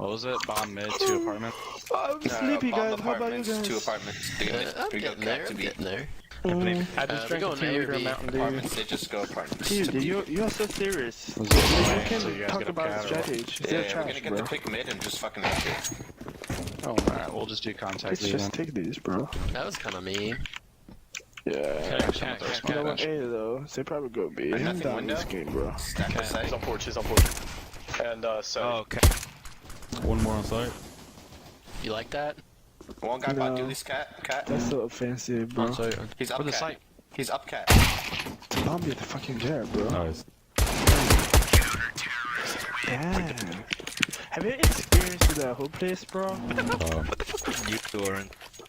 What was it? Bomb mid, 2 apartments. I'm sleepy, bomb guys. How about you apartments, guys? 2 apartments. I'm We go getting there. cat to I'm B. getting there. I Mm. just we drank a going A 2 or liter B? Mountain Dew. Apartments, they just go apartments. Dude, to B. you're so serious. Was it You lame, can so you guys talk get a about cat or what? strategy. Yeah, They're we're trash, gonna get bro. the pick mid and just fucking rush it. Oh, alright, we'll just do contact Let's B just then. take these, bro. That was kind of mean. Yeah. Cat. You know what, A though? They probably go B. There's I'm nothing down window? this game, bro. Stack the Okay. site. He's on porch, he's on porch. And, so. Oh, okay. One more on site. You like that? One guy bought No. Dooley's cat. That's so offensive, bro. On site. He's up For the cat. site. He's up cat. I'll be at the fucking jet, bro. Nice. Damn. Have you experienced the whole place, bro? Um, You two are in.